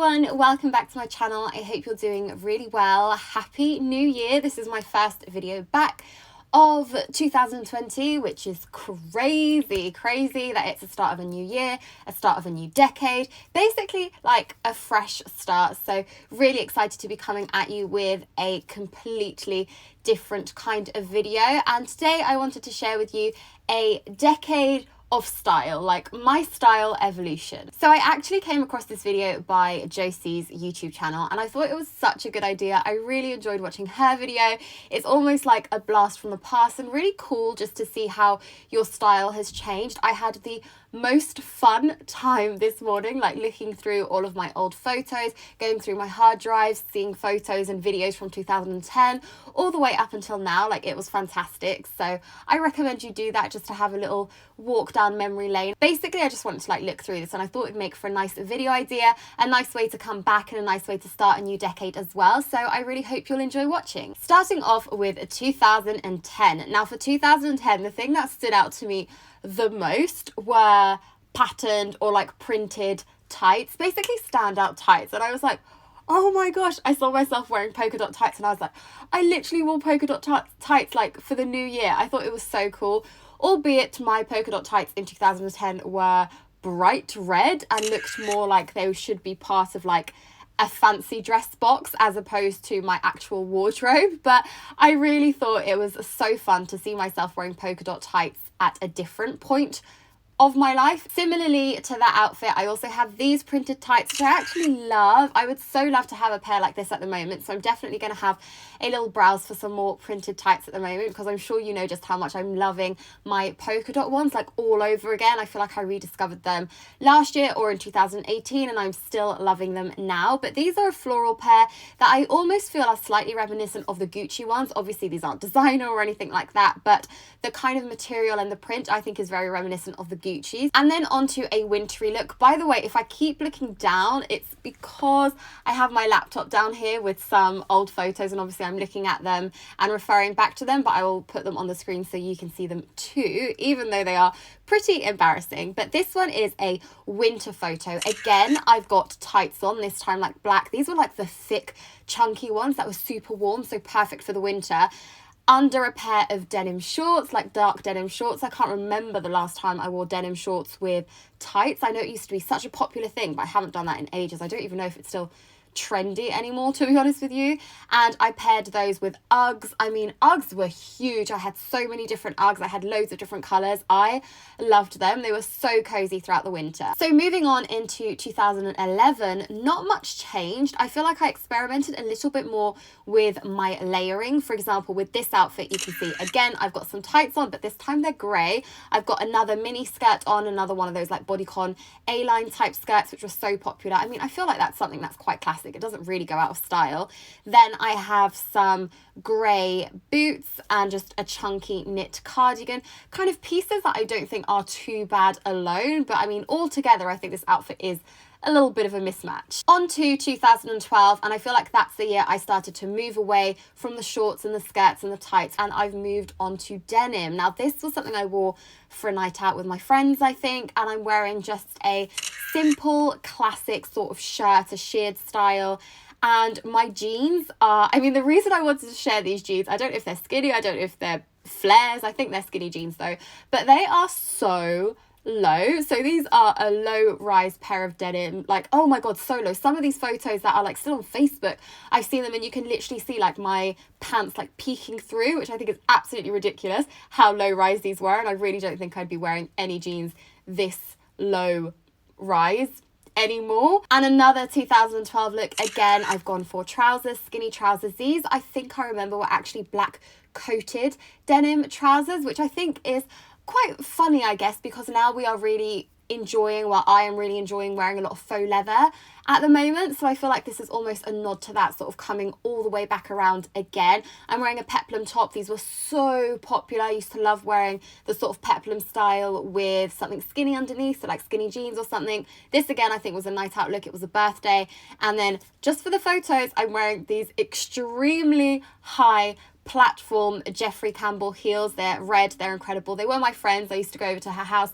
everyone, welcome back to my channel. I hope you're doing really well. Happy New Year. This is my first video back of 2020, which is crazy that it's the start of a new year, a start of a new decade, basically like a fresh start. So really excited to be coming at you with a completely different kind of video. And today I wanted to share with you a decade of style, like my style evolution. So I actually came across this video by Josie's YouTube channel and I thought it was such a good idea. I really enjoyed watching her video. It's almost like a blast from the past and really cool just to see how your style has changed. I had the most fun time this morning, like looking through all of my old photos, going through my hard drives, seeing photos and videos from 2010 all the way up until now. Like, it was fantastic. So I recommend you do that just to have a little walk down memory lane. Basically, I just wanted to like look through this and I thought it'd make for a nice video idea, a nice way to come back and a nice way to start a new decade as well. So I really hope you'll enjoy watching. Starting off with 2010. Now for 2010, the thing that stood out to me the most were patterned or like printed tights, basically standout tights. And I was like, oh my gosh, I saw myself wearing polka dot tights and I was like, I literally wore polka dot tights like for the new year. I thought it was so cool, albeit my polka dot tights in 2010 were bright red and looked more like they should be part of like a fancy dress box as opposed to my actual wardrobe. But I really thought it was so fun to see myself wearing polka dot tights at a different point of my life. Similarly to that outfit, I also have these printed tights, which I actually love. I would so love to have a pair like this at the moment, so I'm definitely going to have a little browse for some more printed tights at the moment, because I'm sure you know just how much I'm loving my polka dot ones, like all over again. I feel like I rediscovered them last year or in 2018 and I'm still loving them now. But these are a floral pair that I almost feel are slightly reminiscent of the Gucci ones. Obviously these aren't designer or anything like that, but the kind of material and the print I think is very reminiscent of the Gucci's. And then onto a wintry look. By the way, if I keep looking down, it's because I have my laptop down here with some old photos and obviously I'm looking at them and referring back to them, but I will put them on the screen so you can see them too, even though they are pretty embarrassing. But this one is a winter photo. Again, I've got tights on, this time like black. These were like the thick, chunky ones that were super warm, so perfect for the winter, under a pair of denim shorts, like dark denim shorts. I can't remember the last time I wore denim shorts with tights. I know it used to be such a popular thing, but I haven't done that in ages. I don't even know if it's still trendy anymore, to be honest with you. And I paired those with Uggs. I mean, Uggs were huge. I had so many different Uggs. I had loads of different colours. I loved them. They were so cozy throughout the winter. So moving on into 2011, not much changed. I feel like I experimented a little bit more with my layering. For example, with this outfit, you can see, again, I've got some tights on, but this time they're grey. I've got another mini skirt on, another one of those like bodycon A-line type skirts, which were so popular. I mean, I feel like that's something that's quite classic. It doesn't really go out of style. Then I have some grey boots and just a chunky knit cardigan, kind of pieces that I don't think are too bad alone, but I mean, all together I think this outfit is a little bit of a mismatch. On to 2012, and I feel like that's the year I started to move away from the shorts and the skirts and the tights, and I've moved on to denim. Now this was something I wore for a night out with my friends, I think, and I'm wearing just a simple classic sort of shirt, a sheared style. And my jeans are, I mean, the reason I wanted to share these jeans, I don't know if they're skinny, I don't know if they're flares, I think they're skinny jeans though, but they are so low. So these are a low rise pair of denim, like, oh my god, so low. Some of these photos that are like still on Facebook, I've seen them and you can literally see like my pants like peeking through, which I think is absolutely ridiculous how low rise these were. And I really don't think I'd be wearing any jeans this low rise anymore. And another 2012 look, again, I've gone for trousers, skinny trousers. These I think I remember were actually black coated denim trousers, which I think is quite funny, I guess, because now we are really enjoying, well, I am really enjoying wearing a lot of faux leather at the moment. So I feel like this is almost a nod to that, sort of coming all the way back around again. I'm wearing a peplum top. These were so popular. I used to love wearing the sort of peplum style with something skinny underneath, so like skinny jeans or something. This again, I think was a night out look. It was a birthday. And then just for the photos, I'm wearing these extremely high platform Jeffrey Campbell heels. They're red, they're incredible. They were my friends. I used to go over to her house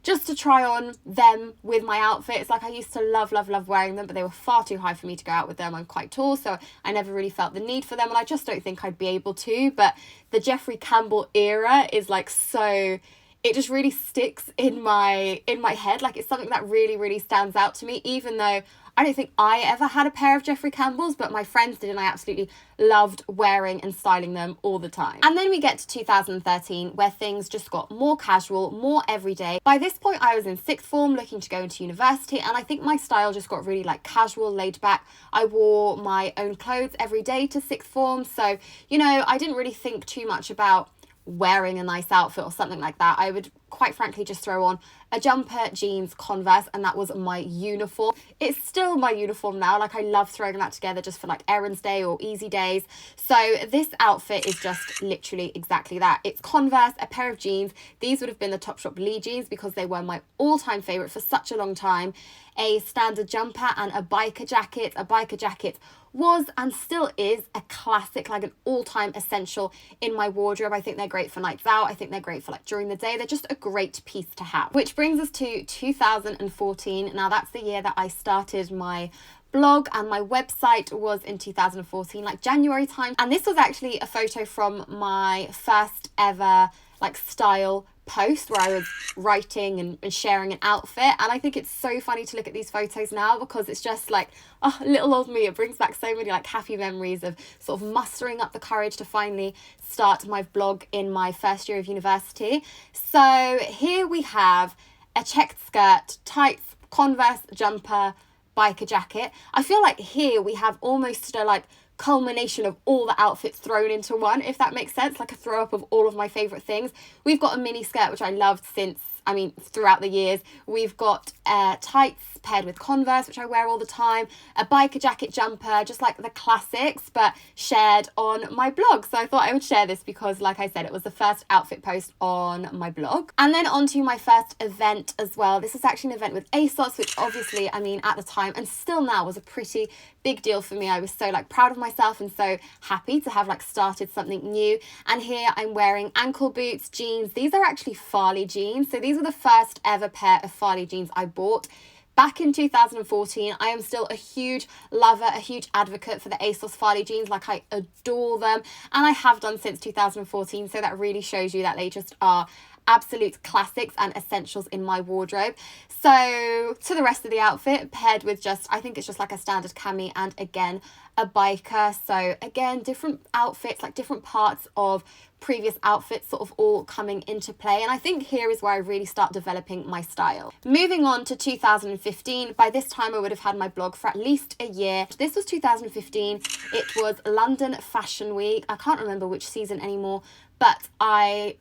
just to try on them with my outfits. Like I used to love wearing them, but they were far too high for me to go out with them. I'm quite tall, so I never really felt the need for them, and I just don't think I'd be able to. But the Jeffrey Campbell era is like so, it just really sticks in my head. Like it's something that really stands out to me, even though I don't think I ever had a pair of Jeffrey Campbell's, but my friends did, and I absolutely loved wearing and styling them all the time. And then we get to 2013, where things just got more casual, more everyday. By this point, I was in sixth form, looking to go into university, and I think my style just got really like casual, laid back. I wore my own clothes every day to sixth form, so, you know, I didn't really think too much about wearing a nice outfit or something like that. I would quite frankly just throw on a jumper, jeans, Converse, and that was my uniform. It's still my uniform now. Like I love throwing that together just for like errands day or easy days. So this outfit is just literally exactly that. It's Converse, a pair of jeans. These would have been the Topshop Lee jeans because they were my all-time favorite for such a long time. A standard jumper and a biker jacket. A biker jacket was and still is a classic, like an all-time essential in my wardrobe. I think they're great for nights out. I think they're great for like during the day. They're just a great piece to have. Which brings us to 2014. Now that's the year that I started my blog, and my website was in 2014, like January time. And this was actually a photo from my first ever like style post where I was writing and sharing an outfit. And I think it's so funny to look at these photos now because it's just like, oh, little old me. It brings back so many like happy memories of sort of mustering up the courage to finally start my blog in my first year of university. So here we have a checked skirt, tights, Converse jumper, biker jacket. I feel like here we have almost a like culmination of all the outfits thrown into one, if that makes sense, like a throw up of all of my favorite things. We've got a mini skirt, which I loved throughout the years. We've got tights paired with Converse, which I wear all the time, a biker jacket jumper, just like the classics, but shared on my blog. So I thought I would share this because, like I said, it was the first outfit post on my blog. And then on to my first event as well. This was actually an event with ASOS, which obviously, I mean, at the time and still now was a pretty big deal for me. I was so like proud of myself and so happy to have like started something new. And here I'm wearing ankle boots, jeans. These are actually Farley jeans. So these were the first ever pair of Farley jeans I bought back in 2014. I am still a huge lover, a huge advocate for the ASOS Farley jeans. Like I adore them, and I have done since 2014. So that really shows you that they just are absolute classics and essentials in my wardrobe. So to the rest of the outfit, paired with just, I think it's just like a standard cami and again a biker. So again, different outfits, like different parts of previous outfits sort of all coming into play. And I think here is where I really start developing my style. Moving on to 2015, by this time I would have had my blog for at least a year. This was 2015. It was London Fashion Week. I can't remember which season anymore, but I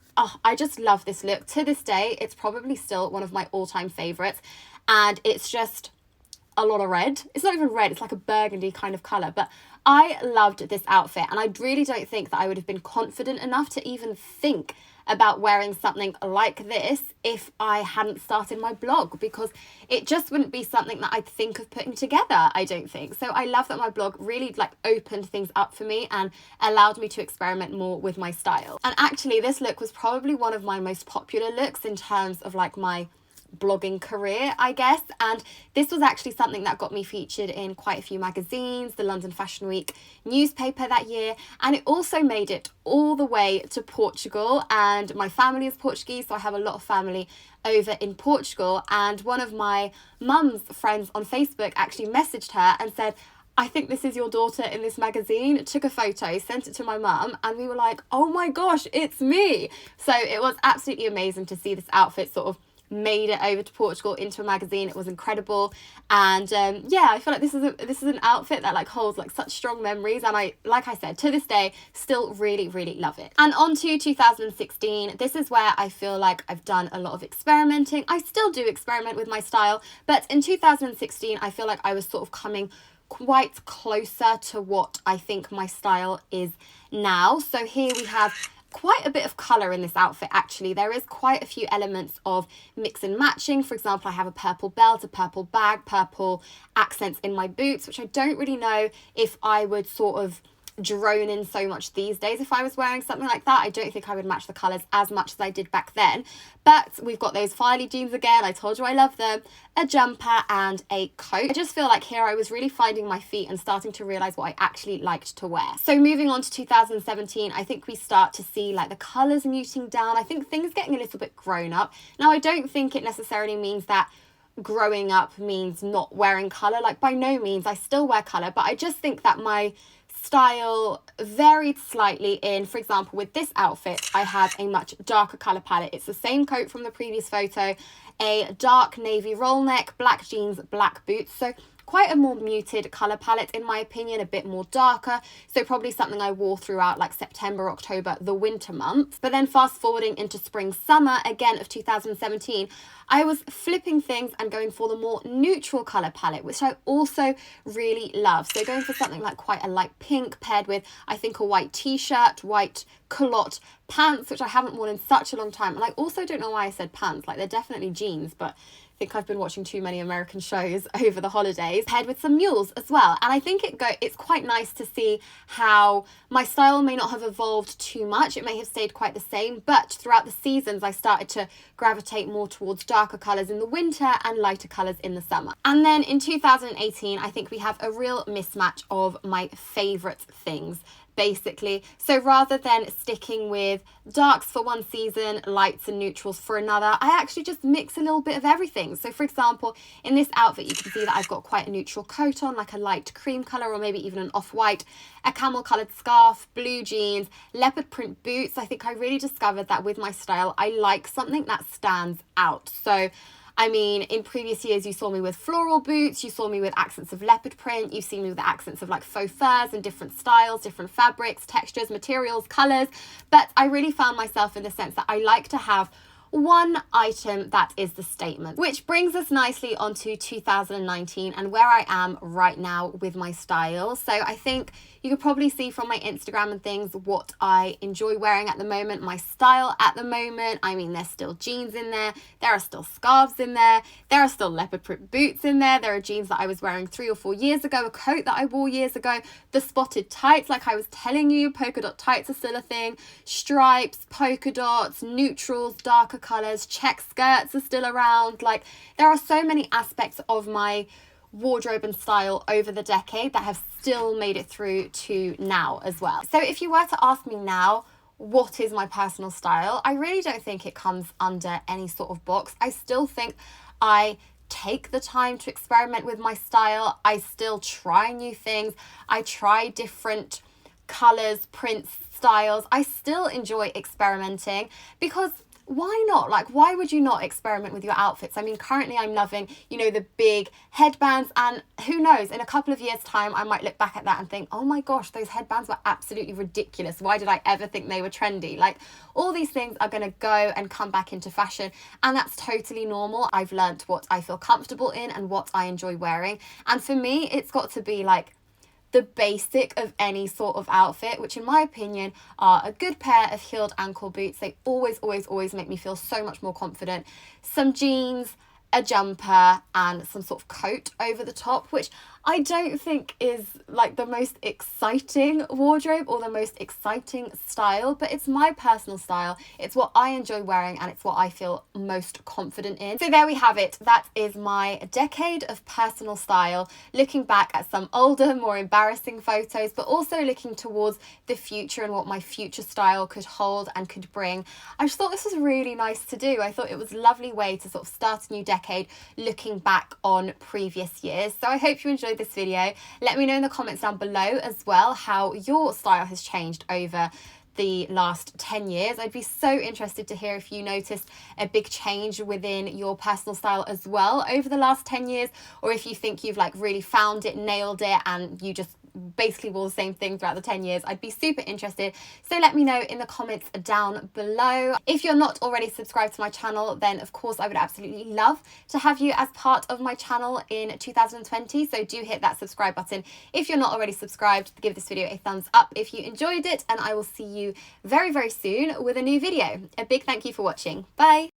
just love this look. To this day, it's probably still one of my all-time favorites. And it's just a lot of red. It's not even red, it's like a burgundy kind of colour. But I loved this outfit, and I really don't think that I would have been confident enough to even think about wearing something like this if I hadn't started my blog, because it just wouldn't be something that I'd think of putting together, I don't think. So I love that my blog really like opened things up for me and allowed me to experiment more with my style. And actually this look was probably one of my most popular looks in terms of like my blogging career, I guess. And this was actually something that got me featured in quite a few magazines, the London Fashion Week newspaper that year, and it also made it all the way to Portugal. And my family is Portuguese, so I have a lot of family over in Portugal, and one of my mum's friends on Facebook actually messaged her and said, I think this is your daughter in this magazine, took a photo, sent it to my mum, and we were like, oh my gosh, it's me. So it was absolutely amazing to see this outfit sort of made it over to Portugal into a magazine. It was incredible. And yeah, I feel like this is an outfit that like holds like such strong memories, and I, like I said, to this day still really love it. And on to 2016, this is where I feel like I've done a lot of experimenting. I still do experiment with my style, but in 2016 I feel like I was sort of coming quite closer to what I think my style is now. So here we have quite a bit of colour in this outfit. Actually, there is quite a few elements of mix and matching. For example, I have a purple belt, a purple bag, purple accents in my boots, which I don't really know if I would sort of drone in so much these days. If I was wearing something like that, I don't think I would match the colours as much as I did back then. But we've got those Filey jeans again. I told you I love them. A jumper and a coat. I just feel like here I was really finding my feet and starting to realise what I actually liked to wear. So moving on to 2017, I think we start to see like the colours muting down. I think things getting a little bit grown up. Now, I don't think it necessarily means that growing up means not wearing colour. Like, by no means, I still wear colour, but I just think that my style varied slightly in, for example, with this outfit, I have a much darker colour palette. It's the same coat from the previous photo, a dark navy roll neck, black jeans, black boots. So quite a more muted colour palette in my opinion, a bit more darker. So probably something I wore throughout like September, October, the winter months. But then fast forwarding into spring, summer again of 2017, I was flipping things and going for the more neutral colour palette, which I also really love. So going for something like quite a light pink paired with, I think, a white t-shirt, white culotte pants, which I haven't worn in such a long time. And I also don't know why I said pants, like they're definitely jeans, but I think I've been watching too many American shows over the holidays, paired with some mules as well. And I think it's quite nice to see how my style may not have evolved too much. It may have stayed quite the same, but throughout the seasons, I started to gravitate more towards darker colours in the winter and lighter colours in the summer. And then in 2018, I think we have a real mismatch of my favourite things, basically. So rather than sticking with darks for one season, lights and neutrals for another, I actually just mix a little bit of everything. So for example, in this outfit, you can see that I've got quite a neutral coat on, like a light cream colour or maybe even an off-white, a camel coloured scarf, blue jeans, leopard print boots. I think I really discovered that with my style, I like something that stands out. So I mean, in previous years, you saw me with floral boots, you saw me with accents of leopard print, you've seen me with the accents of like faux furs and different styles, different fabrics, textures, materials, colours. But I really found myself in the sense that I like to have one item that is the statement, which brings us nicely onto 2019 and where I am right now with my style. So I think you could probably see from my Instagram and things what I enjoy wearing at the moment, my style at the moment. I mean, there's still jeans in there are still scarves in there are still leopard print boots in there are jeans that I was wearing 3 or 4 years ago, a coat that I wore years ago, the spotted tights, like I was telling you, polka dot tights are still a thing, stripes, polka dots, neutrals, darker colours, check skirts are still around. Like, there are so many aspects of my wardrobe and style over the decade that have still made it through to now as well. So if you were to ask me now, what is my personal style? I really don't think it comes under any sort of box. I still think I take the time to experiment with my style. I still try new things. I try different colours, prints, styles. I still enjoy experimenting because why not? Like, why would you not experiment with your outfits? I mean, currently I'm loving, you know, the big headbands, and who knows, in a couple of years' time, I might look back at that and think, oh my gosh, those headbands were absolutely ridiculous. Why did I ever think they were trendy? Like, all these things are going to go and come back into fashion, and that's totally normal. I've learnt what I feel comfortable in and what I enjoy wearing. And for me, it's got to be like the basic of any sort of outfit, which in my opinion are a good pair of heeled ankle boots. They always make me feel so much more confident. Some jeans, a jumper and some sort of coat over the top, which I don't think is like the most exciting wardrobe or the most exciting style, but it's my personal style. It's what I enjoy wearing and it's what I feel most confident in. So there we have it. That is my decade of personal style, looking back at some older, more embarrassing photos, but also looking towards the future and what my future style could hold and could bring. I just thought this was really nice to do. I thought it was a lovely way to sort of start a new decade looking back on previous years. So I hope you enjoyed this video. Let me know in the comments down below as well how your style has changed over the last 10 years. I'd be so interested to hear if you noticed a big change within your personal style as well over the last 10 years, or if you think you've like really found it, nailed it, and you just basically wore the same thing throughout the 10 years. I'd be super interested. So let me know in the comments down below. If you're not already subscribed to my channel, then of course I would absolutely love to have you as part of my channel in 2020. So do hit that subscribe button if you're not already subscribed. Give this video a thumbs up if you enjoyed it, and I will see you very, very soon with a new video. A big thank you for watching. Bye.